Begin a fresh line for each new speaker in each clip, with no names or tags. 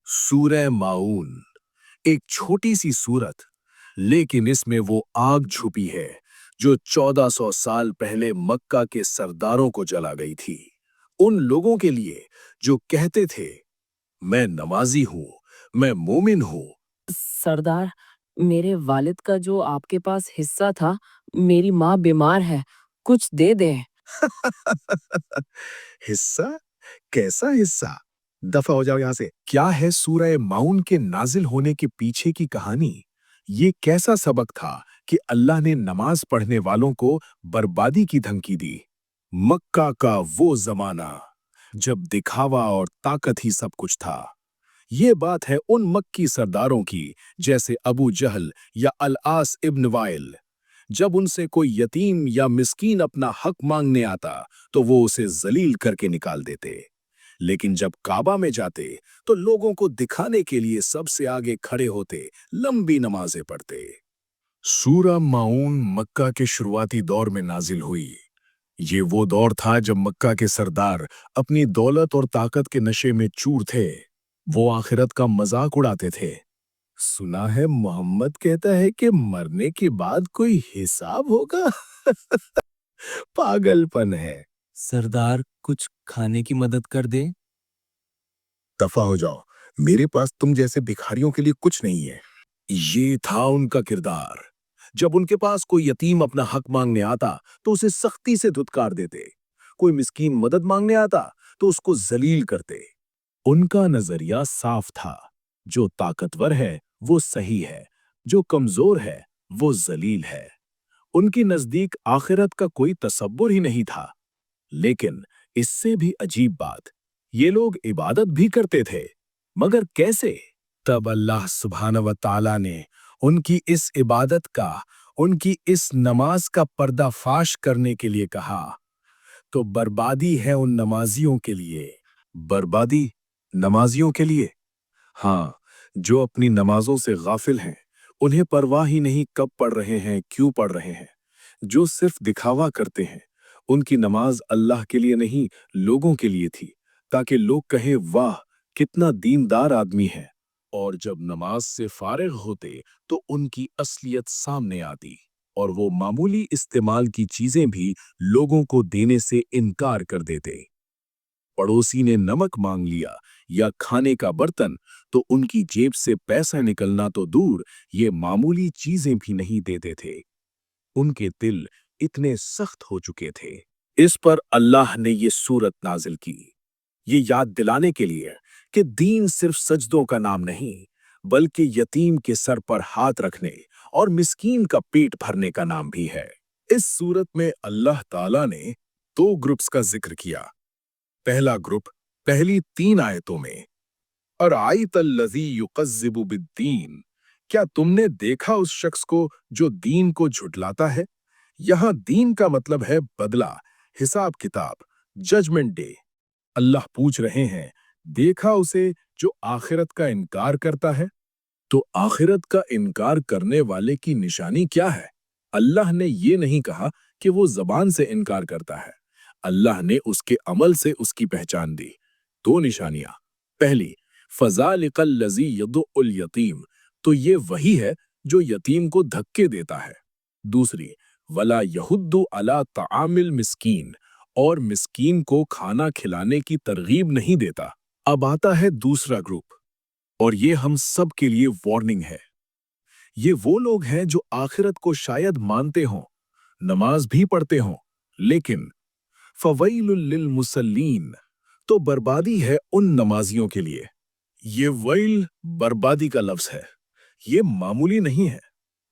सूरह माऊन एक छोटी सी सूरत, लेकिन इसमें वो आग छुपी है जो 1400 साल पहले मक्का के सरदारों को जला गई थी। उन लोगों के लिए जो कहते थे, मैं नमाजी हूं, मैं मोमिन हूं।
सरदार, मेरे वालिद का जो आपके पास हिस्सा था, मेरी माँ बीमार है, कुछ दे दें।
हिस्सा? कैसा हिस्सा? दफा हो जाओ यहां से। क्या है सूरह माउन के नाजिल होने के पीछे की कहानी? ये कैसा सबक था कि अल्लाह ने नमाज पढ़ने वालों को बर्बादी की धमकी दी? मक्का का वो जमाना जब दिखावा और ताकत ही सब कुछ था। ये बात है उन मक्की सरदारों की, जैसे अबू जहल या अल आस इब्न वाइल। जब उनसे कोई यतीम या मिस्कीन अपना हक मांगने आता तो वो उसे जलील करके निकाल देते, लेकिन जब काबा में जाते तो लोगों को दिखाने के लिए सबसे आगे खड़े होते, लंबी नमाजें पढ़ते। सूरह माऊन मक्का के शुरुआती दौर में नाजिल हुई। ये वो दौर था जब मक्का के सरदार अपनी दौलत और ताकत के नशे में चूर थे। वो आखिरत का मजाक उड़ाते थे। सुना है मोहम्मद कहता है कि मरने के बाद कोई हिसाब होगा। पागलपन है।
सरदार, कुछ खाने की मदद कर दे।
दफा हो जाओ, मेरे पास तुम जैसे भिखारियों के लिए कुछ नहीं है। ये था उनका किरदार। जब उनके पास कोई यतीम अपना हक मांगने आता तो उसे सख्ती से धुतकार देते। कोई मिस्कीन मदद मांगने आता तो उसको जलील करते। उनका नजरिया साफ था, जो ताकतवर है वो सही है, जो कमजोर है वो जलील है। उनकी नजदीक आखिरत का कोई तसव्वुर ही नहीं था। लेकिन इससे भी अजीब बात, ये लोग इबादत भी करते थे, मगर कैसे? तब अल्लाह सुब्हानहू व तआला ने उनकी इस इबादत का, उनकी इस नमाज का पर्दाफाश करने के लिए कहा, तो बर्बादी है उन नमाजियों के लिए। बर्बादी नमाजियों के लिए? हाँ, जो अपनी नमाजों से गाफिल हैं, उन्हें परवाह ही नहीं कब पढ़ रहे हैं, क्यों पढ़ रहे हैं। जो सिर्फ दिखावा करते हैं, उनकी नमाज अल्लाह के लिए नहीं, लोगों के लिए थी, ताकि लोग कहें, वाह कितना दीनदार आदमी है। और जब नमाज से फारिग होते तो उनकी असलियत सामने आती और वो मामूली इस्तेमाल की चीजें भी लोगों को देने से इनकार कर देते। पड़ोसी ने नमक मांग लिया या खाने का बर्तन तो उनकी जेब से पैसा निकलना तो दूर, ये मामूली चीजें भी नहीं देते थे। उनके दिल इतने सख्त हो चुके थे। इस पर अल्लाह ने ये सूरत नाजिल की, ये याद दिलाने के लिए कि दीन सिर्फ सजदों का नाम नहीं, बल्कि यतीम के सर पर हाथ रखने और मिस्कीन का पेट भरने का नाम भी है। इस सूरत में अल्लाह ताला ने दो ग्रुप्स का जिक्र किया। पहला ग्रुप पहली 3 आयतों में, अराइतल्लज़ी युकज़्ज़िबु बिद्दीन, क्या तुमने देखा उस शख्स को जो दीन को झुटलाता है? यहाँ दीन का मतलब है बदला, हिसाब किताब, जजमेंट डे। अल्लाह पूछ रहे हैं, देखा उसे जो आखिरत का इनकार करता है? तो आखिरत का इनकार करने वाले की निशानी क्या है? अल्लाह ने ये नहीं कहा कि वो जबान से इनकार करता है। अल्लाह ने उसके अमल से उसकी पहचान दी। 2 निशानियां। पहली, फ़ज़ालिकल्लज़ी यदुउल यतीम, तो ये वही है जो यतीम को धक्के देता है। दूसरी, वला यहुद्दु अला तआमिल मिस्कीन, और मिस्कीन को खाना खिलाने की तरगीब नहीं देता। अब आता है दूसरा ग्रुप, और ये हम सब के लिए वार्निंग है। ये वो लोग हैं जो आखिरत को शायद मानते हों, नमाज भी पढ़ते हों, लेकिन फ़वैलुल लिल मुसल्लीन, तो बर्बादी है उन नमाजियों के लिए। ये वैल बर्बादी का लफ्ज है, ये मामूली नहीं है।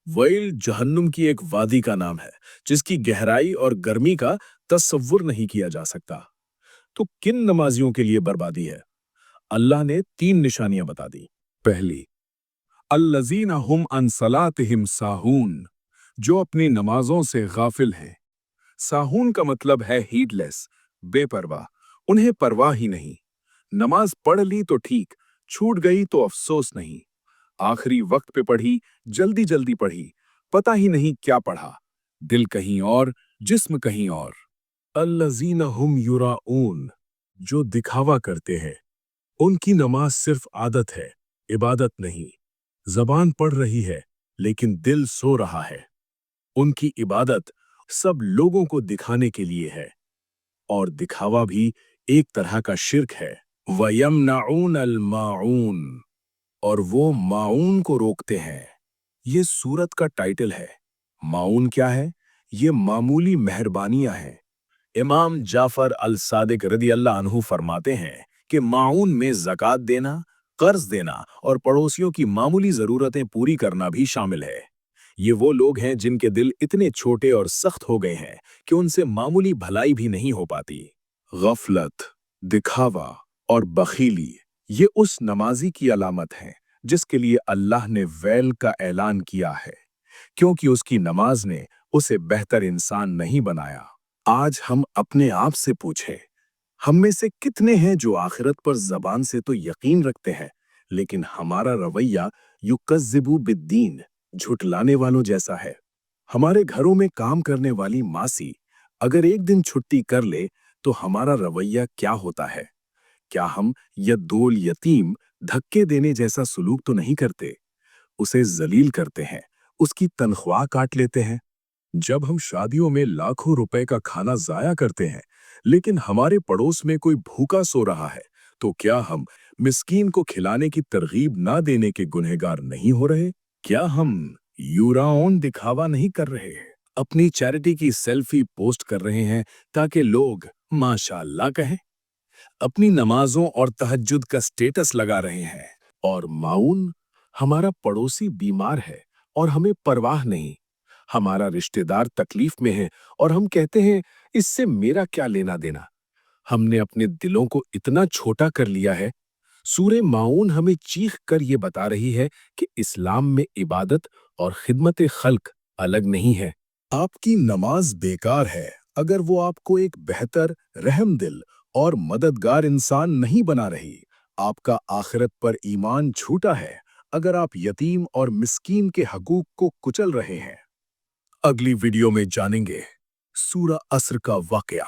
वैल जहन्नुम की एक वादी का नाम है, जिसकी गहराई और गर्मी का तसव्वुर नहीं किया जा सकता। तो किन नमाजियों के लिए बर्बादी है? अल्लाह ने 3 निशानियां बता दी। पहली, अल्लज़ीना हुम अन सलातिहिम साहून, जो अपनी नमाजों से गाफिल हैं। साहून का मतलब है हीडलेस, बेपरवाह, उन्हें परवाह ही नहीं। नमाज पढ़ ली तो ठीक, छूट गई तो अफसोस नहीं। आखिरी वक्त पे पढ़ी, जल्दी जल्दी पढ़ी, पता ही नहीं क्या पढ़ा, दिल कहीं और, जिस्म कहीं और। अल्लज़ीना हुम युराऊन, जो दिखावा करते हैं। उनकी नमाज सिर्फ आदत है, इबादत नहीं। जबान पढ़ रही है, लेकिन दिल सो रहा है। उनकी इबादत सब लोगों को दिखाने के लिए है, और दिखावा भी एक तरह का शिर्क है। वयमनऊन अल माऊन, और वो माऊन को रोकते हैं। ये सूरत का टाइटल है। माऊन क्या है? ये मामूली मेहरबानियां हैं। इमाम जाफर अल सादिक रदी अल्लाह अन्हु फरमाते हैं कि माऊन में ज़कात देना, कर्ज देना और पड़ोसियों की मामूली ज़रूरतें पूरी करना भी शामिल है। ये वो लोग हैं जिनके दिल इतने छोटे और सख्त हो गए हैं कि उनसे मामूली भलाई भी नहीं हो पाती। गफलत, दिखावा और बखीली ये उस नमाजी की अलामत है जिसके लिए अल्लाह ने वैल का ऐलान किया है, क्योंकि उसकी नमाज ने उसे बेहतर इंसान नहीं बनाया। आज हम अपने आप से पूछें, हम में से कितने हैं जो आखिरत पर जबान से तो यकीन रखते हैं, लेकिन हमारा रवैया युकज़्ज़िबु बिद्दीन, झुटलाने वालों जैसा है। हमारे घरों में काम करने वाली मासी अगर एक दिन छुट्टी कर ले तो हमारा रवैया क्या होता है? क्या हम यदोल यतीम धक्के देने जैसा सुलूक तो नहीं करते? उसे जलील करते हैं, उसकी तनख्वाह काट लेते हैं। जब हम शादियों में लाखों रुपए का खाना जाया करते हैं, लेकिन हमारे पड़ोस में कोई भूखा सो रहा है, तो क्या हम मिस्कीन को खिलाने की तरगीब ना देने के गुनहगार नहीं हो रहे? क्या हम यूराओन दिखावा नहीं कर रहे हैं? अपनी चैरिटी की सेल्फी पोस्ट कर रहे हैं ताकि लोग माशाअल्लाह कहें? अपनी नमाजों और तहज्जुद का स्टेटस लगा रहे हैं। और माऊन, हमारा पड़ोसी बीमार है और हमें परवाह नहीं। हमारा रिश्तेदार तकलीफ में है और हम कहते हैं इससे मेरा क्या लेना देना। हमने अपने दिलों को इतना छोटा कर लिया है। सूरे माऊन हमें चीख कर ये बता रही है कि इस्लाम में इबादत और खिदमत खल्क अलग नहीं है। आपकी नमाज बेकार है अगर वो आपको एक बेहतर, रहमदिल और मददगार इंसान नहीं बना रही। आपका आखिरत पर ईमान झूठा है अगर आप यतीम और मिस्कीन के हकूक को कुचल रहे हैं। अगली वीडियो में जानेंगे सूरा असर का वाकया,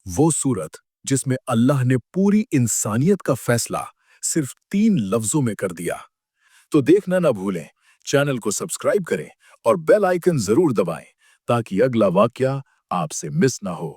वो सूरत जिसमें अल्लाह ने पूरी इंसानियत का फैसला सिर्फ 3 लफ्जों में कर दिया। तो देखना ना भूलें, चैनल को सब्सक्राइब करें और बेल आइकन जरूर दबाएं ताकि अगला वाकया आपसे मिस ना हो।